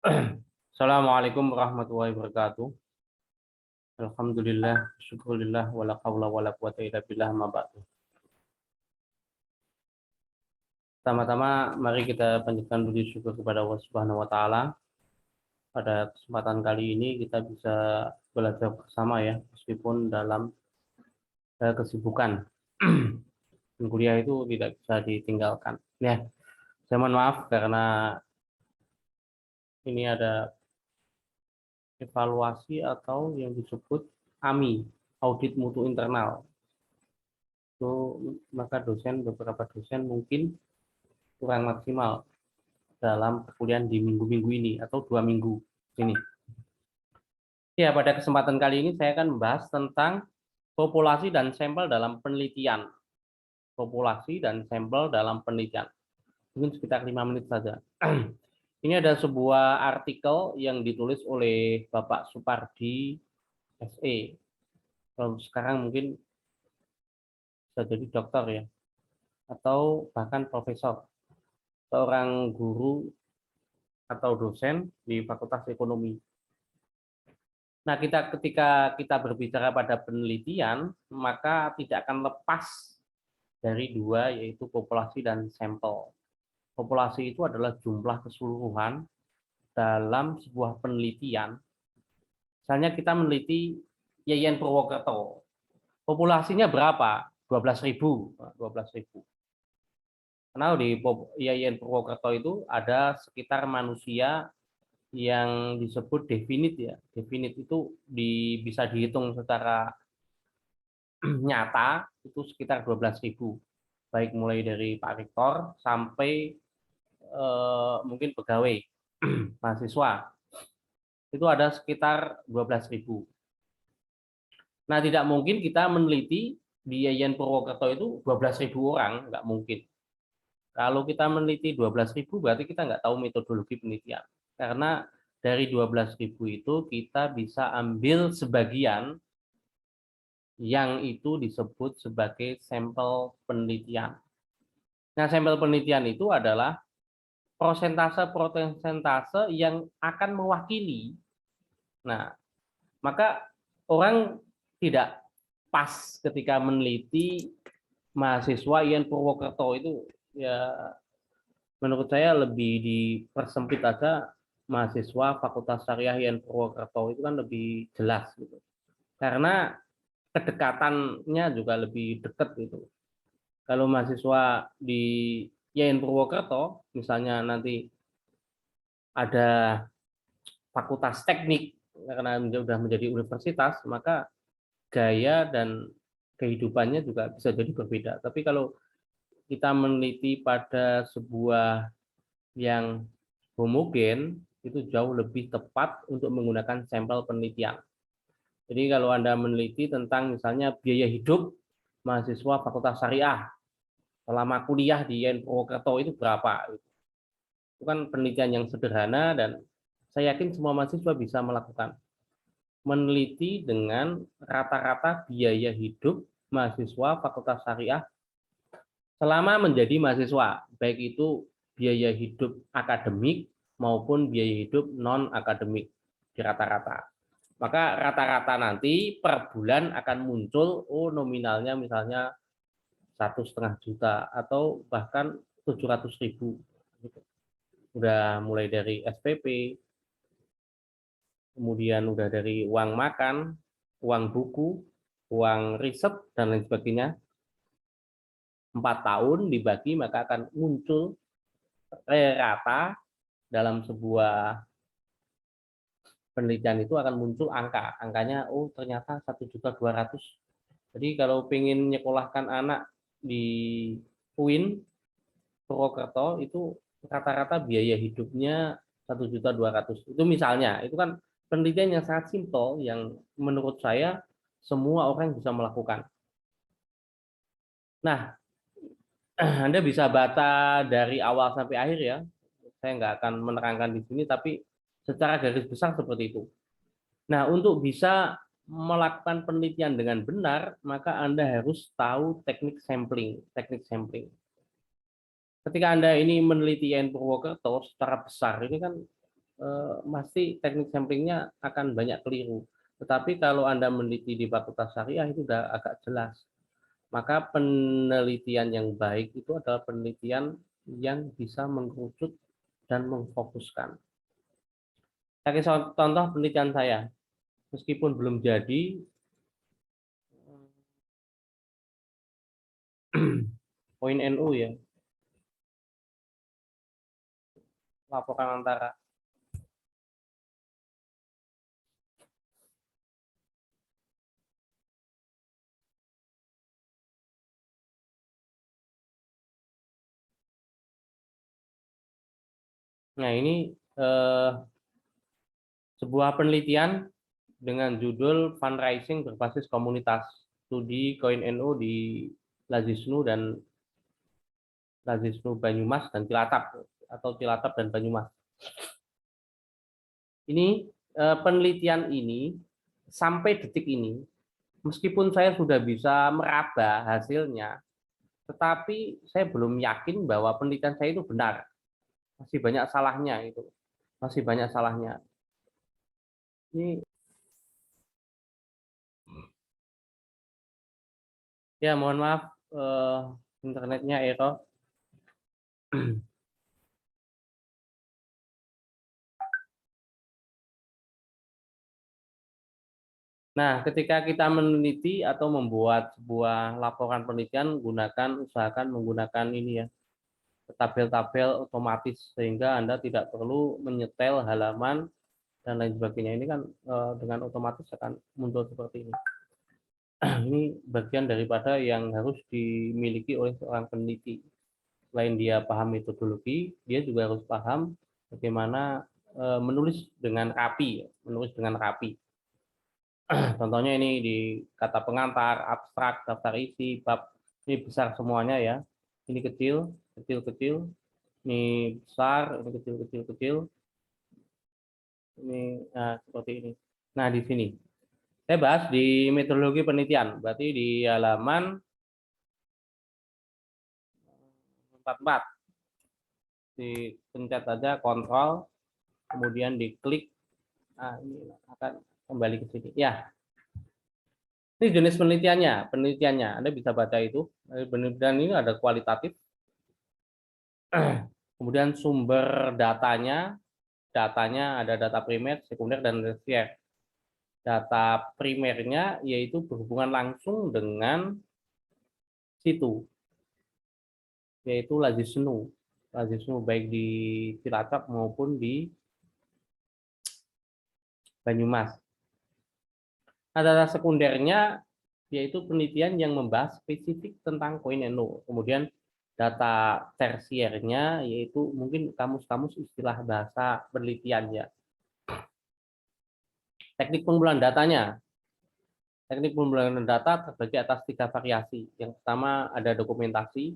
Assalamualaikum warahmatullahi wabarakatuh. Alhamdulillah, syukurillah, wala hawla wala quwata illa billah, ma ba'du. Pertama-tama, mari kita panjatkan puji syukur kepada Allah Subhanahu wa Ta'ala. Pada kesempatan kali ini kita bisa belajar bersama ya, meskipun dalam kesibukan. Dan kuliah itu tidak bisa ditinggalkan. Ya, saya mohon maaf karena ini ada evaluasi atau yang disebut AMI, audit mutu internal. Itu maka beberapa dosen mungkin kurang maksimal dalam perkuliahan di minggu-minggu ini atau 2 minggu ini. Ya, pada kesempatan kali ini saya akan membahas tentang populasi dan sampel dalam penelitian. Populasi dan sampel dalam penelitian. Mungkin sekitar 5 menit saja. Ini ada sebuah artikel yang ditulis oleh Bapak Supardi SE. Kalau sekarang mungkin bisa jadi dokter ya, atau bahkan profesor, seorang guru atau dosen di Fakultas Ekonomi. Nah, ketika kita berbicara pada penelitian, maka tidak akan lepas dari dua, yaitu populasi dan sampel. Populasi itu adalah jumlah keseluruhan dalam sebuah penelitian. Misalnya kita meneliti Yayan Purwokerto. Populasinya berapa? 12.000. 12.000. Karena di Yayan Purwokerto itu ada sekitar manusia yang disebut definite ya. Definite itu bisa dihitung secara nyata itu sekitar 12.000. Baik mulai dari Pak Rektor sampai mungkin pegawai mahasiswa. Itu ada sekitar 12.000. Nah, tidak mungkin kita meneliti di Yayan Purwokerto itu 12.000 orang, nggak mungkin. Kalau kita meneliti 12.000 berarti kita nggak tahu metodologi penelitian. Karena dari 12.000 itu kita bisa ambil sebagian yang itu disebut sebagai sampel penelitian. Nah, sampel penelitian itu adalah prosentase yang akan mewakili. Nah, maka orang tidak pas ketika meneliti mahasiswa IAIN Purwokerto itu, ya menurut saya lebih dipersempit aja. Mahasiswa Fakultas Syariah IAIN Purwokerto itu kan lebih jelas gitu. Karena kedekatannya juga lebih dekat gitu. Kalau mahasiswa di IAIN Purwokerto, misalnya nanti ada fakultas teknik, karena sudah menjadi universitas, maka gaya dan kehidupannya juga bisa jadi berbeda. Tapi kalau kita meneliti pada sebuah yang homogen, itu jauh lebih tepat untuk menggunakan sampel penelitian. Jadi kalau Anda meneliti tentang misalnya biaya hidup mahasiswa Fakultas Syariah selama kuliah di IAIN Purwokerto itu berapa? Itu kan penelitian yang sederhana dan saya yakin semua mahasiswa bisa melakukan. Meneliti dengan rata-rata biaya hidup mahasiswa Fakultas Syariah selama menjadi mahasiswa, baik itu biaya hidup akademik maupun biaya hidup non-akademik di rata-rata. Maka rata-rata nanti per bulan akan muncul, nominalnya misalnya 1,5 juta atau bahkan 700.000. Udah mulai dari SPP, kemudian udah dari uang makan, uang buku, uang riset, dan lain sebagainya. 4 tahun dibagi maka akan muncul rata dalam sebuah penelitian itu akan muncul angkanya ternyata 1.200.000. Jadi kalau pengen nyekolahkan anak di UIN Purwokerto itu rata-rata biaya hidupnya 1.200.000. Itu misalnya, itu kan penelitian yang sangat simpel yang menurut saya semua orang bisa melakukan. Nah, Anda bisa baca dari awal sampai akhir ya. Saya nggak akan menerangkan di sini, tapi secara garis besar seperti itu. Nah, untuk bisa melakukan penelitian dengan benar, maka Anda harus tahu teknik sampling. Teknik sampling. Ketika Anda ini meneliti IAIN Purwokerto secara besar, ini kan pasti teknik samplingnya akan banyak keliru. Tetapi kalau Anda meneliti di Fakultas Syariah itu sudah agak jelas. Maka penelitian yang baik itu adalah penelitian yang bisa mengerucut dan mengfokuskan. Saya kasih contoh penelitian saya, meskipun belum jadi, poin NU ya, laporan antara. Nah ini sebuah penelitian dengan judul Fundraising berbasis komunitas, studi koin NU di Lazisnu dan Lazisnu Banyumas dan Cilacap, atau Cilacap dan Banyumas. Ini penelitian ini sampai detik ini, meskipun saya sudah bisa meraba hasilnya, tetapi saya belum yakin bahwa penelitian saya itu benar. Masih banyak salahnya itu, masih banyak salahnya. Ini ya mohon maaf, internetnya error. Nah, ketika kita meneliti atau membuat sebuah laporan penelitian, usahakan menggunakan ini ya, tabel-tabel otomatis, sehingga Anda tidak perlu menyetel halaman dan lain sebagainya. Ini kan dengan otomatis akan muncul seperti ini. Ini bagian daripada yang harus dimiliki oleh seorang peneliti. Selain dia paham metodologi, dia juga harus paham bagaimana menulis dengan rapi, Contohnya ini di kata pengantar, abstrak, daftar isi, bab. Ini besar semuanya ya. Ini kecil, kecil. Ini besar, ini kecil. Ini seperti ini. Nah, di sini saya bahas di metodologi penelitian. Berarti di halaman 44. Dipencet saja kontrol, kemudian diklik. Nah, ini akan kembali ke sini. Ya, ini jenis penelitiannya. Anda bisa baca itu. Penelitian ini ada kualitatif. Kemudian sumber datanya ada data primer, sekunder, dan tersier. Data primernya yaitu berhubungan langsung dengan situ, yaitu Lazisnu baik di Cilacap maupun di Banyumas. Nah, data sekundernya yaitu penelitian yang membahas spesifik tentang koin NU. Kemudian data tersiernya yaitu mungkin kamus-kamus istilah bahasa penelitian ya. Teknik pengumpulan datanya. Teknik pengumpulan data terbagi atas 3 variasi. Yang pertama ada dokumentasi,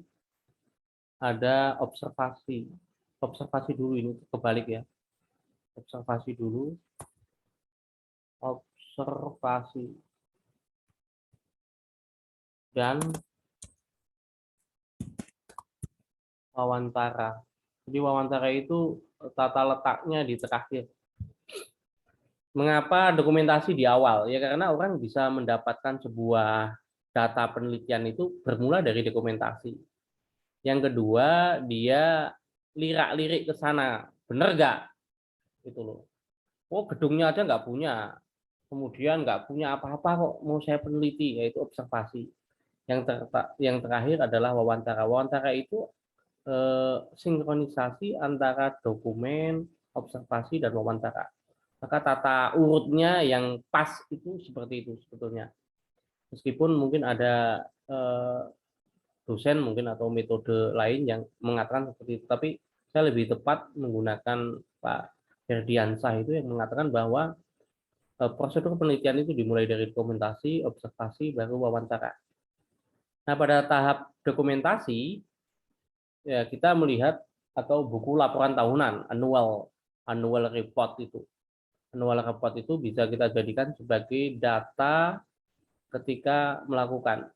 ada observasi. Observasi dulu, ini kebalik ya. Observasi dulu. Observasi. Dan wawancara. Jadi wawancara itu tata letaknya di terakhir. Mengapa dokumentasi di awal? Ya karena orang bisa mendapatkan sebuah data penelitian itu bermula dari dokumentasi. Yang kedua, dia lirak-lirik ke sana. Bener nggak? Itu loh. Oh, gedungnya aja nggak punya. Kemudian nggak punya apa-apa kok mau saya peneliti, yaitu observasi. Yang terakhir adalah wawancara. Wawancara itu sinkronisasi antara dokumen, observasi, dan wawancara. Maka tata urutnya yang pas itu seperti itu sebetulnya. Meskipun mungkin ada dosen mungkin atau metode lain yang mengatakan seperti itu, tapi saya lebih tepat menggunakan Pak Ferdiansah itu yang mengatakan bahwa prosedur penelitian itu dimulai dari dokumentasi, observasi, baru wawancara. Nah, pada tahap dokumentasi ya kita melihat atau buku laporan tahunan, annual report itu. Annual report itu bisa kita jadikan sebagai data ketika melakukan.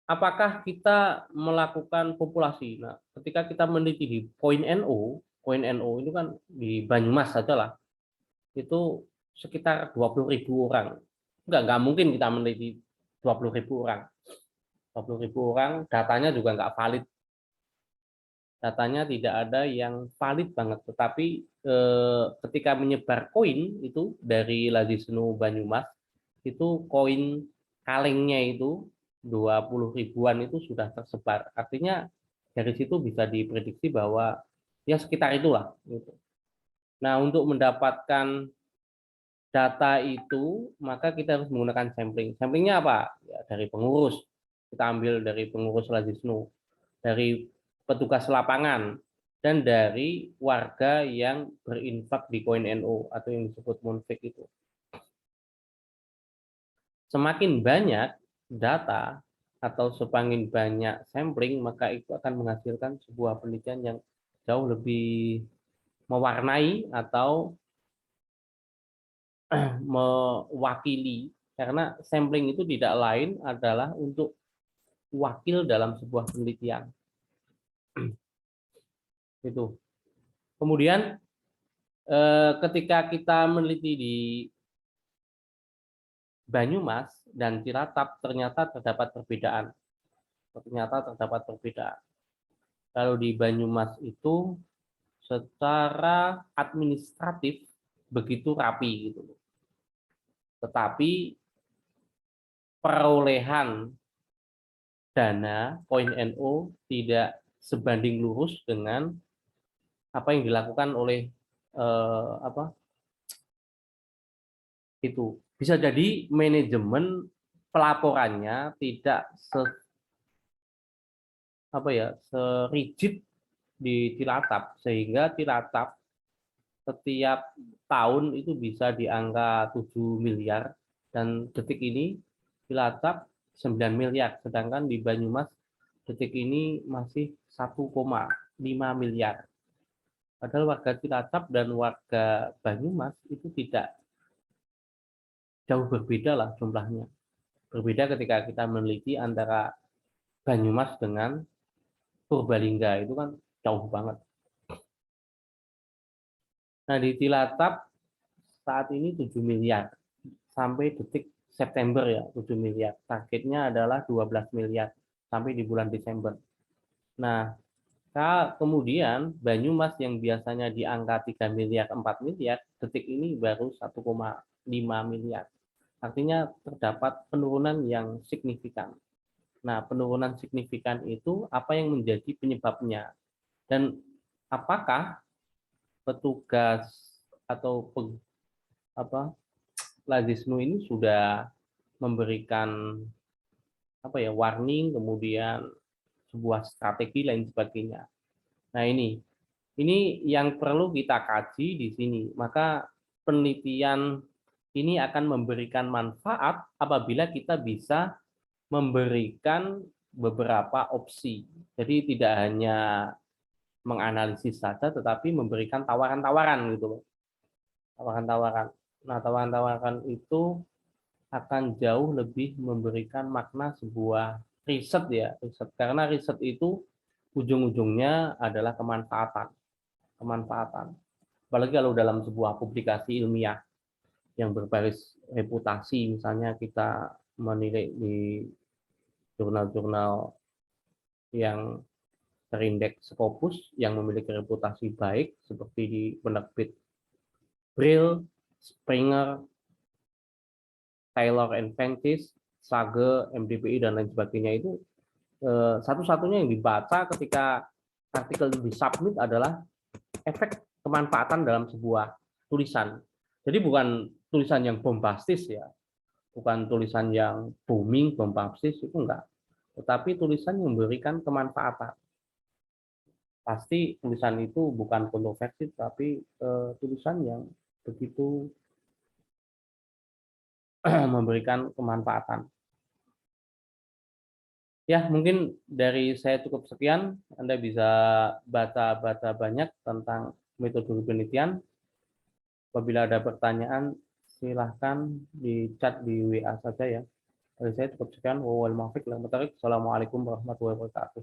Apakah kita melakukan populasi? Nah, ketika kita meneliti di poin NU, koin NU itu kan di Banyumas saja lah, itu sekitar 20.000 orang. Nggak mungkin kita meneliti 20.000 orang. 20.000 orang, datanya juga nggak valid. Datanya tidak ada yang valid banget. Tetapi ketika menyebar koin itu dari Ladisnu Banyumas, itu koin kalengnya itu 20 ribuan itu sudah tersebar. Artinya dari situ bisa diprediksi bahwa ya sekitar itulah. Gitu. Nah, untuk mendapatkan data itu, maka kita harus menggunakan sampling. Samplingnya apa? Ya, dari pengurus. Kita ambil dari pengurus Ladisnu, dari petugas lapangan, dan dari warga yang berinfak di koin NU atau yang disebut munfik itu. Semakin banyak data atau semakin banyak sampling, maka itu akan menghasilkan sebuah penelitian yang jauh lebih mewarnai atau mewakili, karena sampling itu tidak lain adalah untuk wakil dalam sebuah penelitian. Itu. Kemudian ketika kita meneliti di Banyumas dan Cilacap, ternyata terdapat perbedaan. Kalau di Banyumas itu secara administratif begitu rapi gitu. Tetapi perolehan dana koin NU tidak sebanding lurus dengan apa yang dilakukan oleh itu. Bisa jadi manajemen pelaporannya tidak serigid di Cilacap, sehingga Cilacap setiap tahun itu bisa di angka 7 miliar, dan detik ini Cilacap 9 miliar, sedangkan di Banyumas detik ini masih 1,5 miliar. Padahal warga Cilacap dan warga Banyumas itu tidak jauh berbeda lah jumlahnya. Berbeda ketika kita meneliti antara Banyumas dengan Purbalingga, itu kan jauh banget. Nah, di Cilacap saat ini 7 miliar. Sampai detik September ya, 7 miliar. Targetnya adalah 12 miliar sampai di bulan Desember. Nah, kemudian Banyumas yang biasanya di angka 3 miliar, 4 miliar, detik ini baru 1,5 miliar. Artinya terdapat penurunan yang signifikan. Nah, penurunan signifikan itu apa yang menjadi penyebabnya? Dan apakah petugas atau Ladisnu ini sudah memberikan warning, kemudian sebuah strategi lain sebagainya. Nah, ini yang perlu kita kaji di sini. Maka penelitian ini akan memberikan manfaat apabila kita bisa memberikan beberapa opsi. Jadi tidak hanya menganalisis saja, tetapi memberikan tawaran-tawaran gitu. Tawaran-tawaran. Nah, tawaran-tawaran itu akan jauh lebih memberikan makna sebuah riset ya, riset. Karena riset itu ujung-ujungnya adalah kemanfaatan. Apalagi kalau dalam sebuah publikasi ilmiah yang berbasis reputasi, misalnya kita menilai di jurnal-jurnal yang terindeks Scopus yang memiliki reputasi baik seperti di penerbit Brill, Springer, Taylor and Francis, Sage, MDPI dan lain sebagainya, itu satu-satunya yang dibaca ketika artikel disubmit adalah efek kemanfaatan dalam sebuah tulisan. Jadi bukan tulisan yang bombastis ya, bukan tulisan yang booming, bombastis, itu enggak. Tetapi tulisan yang memberikan kemanfaatan. Pasti tulisan itu bukan kontroversi, tapi tulisan yang begitu memberikan kemanfaatan. Ya, mungkin dari saya cukup sekian. Anda bisa baca-baca banyak tentang metode penelitian. Apabila ada pertanyaan, silahkan di chat di WA saja ya. Dari saya cukup sekian. Wassalamualaikum warahmatullahi wabarakatuh.